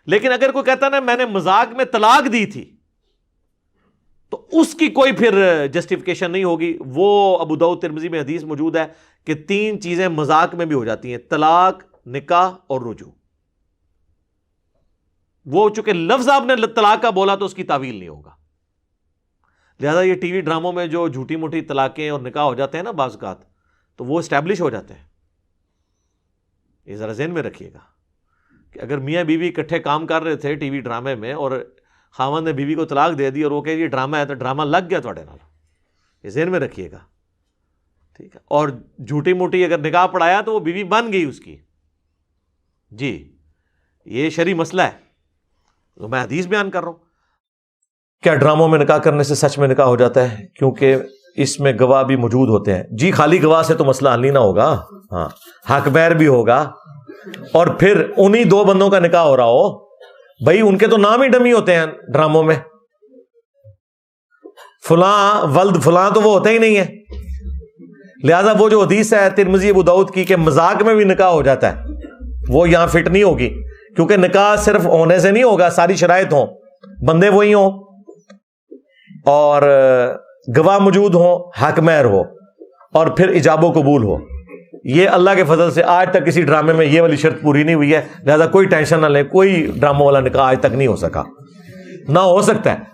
لیکن اگر کوئی کہتا نا میں نے مذاق میں طلاق دی تھی تو اس کی کوئی پھر جسٹیفیکیشن نہیں ہوگی. وہ ابو داؤد ترمذی میں حدیث موجود ہے کہ 3 چیزیں مذاق میں بھی ہو جاتی ہیں: طلاق، نکاح اور رجوع. وہ چونکہ لفظ آپ نے طلاق کا بولا تو اس کی تعویل نہیں ہوگا. لہذا یہ ٹی وی ڈراموں میں جو جھوٹی موٹی طلاقیں اور نکاح ہو جاتے ہیں نا بعض اوقات، تو وہ اسٹیبلش ہو جاتے ہیں. یہ ذرا ذہن میں رکھیے گا کہ اگر میاں بیوی اکٹھے کام کر رہے تھے ٹی وی ڈرامے میں اور خاوند نے بیوی کو طلاق دے دی اور وہ کہ یہ ڈرامہ ہے، تو ڈرامہ لگ گیا تھوڑے نال. یہ ذہن میں رکھیے گا، ٹھیک ہے. اور جھوٹی موٹی اگر نکاح پڑھایا تو وہ بیوی بن گئی اس کی. جی یہ شرعی مسئلہ ہے، تو میں حدیث بیان کر رہا ہوں. کیا ڈراموں میں نکاح کرنے سے سچ میں نکاح ہو جاتا ہے؟ کیونکہ اس میں گواہ بھی موجود ہوتے ہیں. جی خالی گواہ سے تو مسئلہ حل نہیں نہ ہوگا. ہاں حق بیر بھی ہوگا، اور پھر انہی 2 بندوں کا نکاح ہو رہا ہو. بھائی ان کے تو نام ہی ڈمی ہوتے ہیں ڈراموں میں، فلاں ولد فلاں تو وہ ہوتا ہی نہیں ہے. لہذا وہ جو حدیث ہے ترمذی ابو داؤد کی کہ مذاق میں بھی نکاح ہو جاتا ہے، وہ یہاں فٹ نہیں ہوگی. کیونکہ نکاح صرف ہونے سے نہیں ہوگا، ساری شرائط ہوں، بندے وہی ہوں، اور گواہ موجود ہوں، حق مہر ہو، اور پھر ایجاب و قبول ہو. یہ اللہ کے فضل سے آج تک کسی ڈرامے میں یہ والی شرط پوری نہیں ہوئی ہے. لہذا کوئی ٹینشن نہ لیں، کوئی ڈراموں والا نکاح آج تک نہیں ہو سکا، نہ ہو سکتا ہے.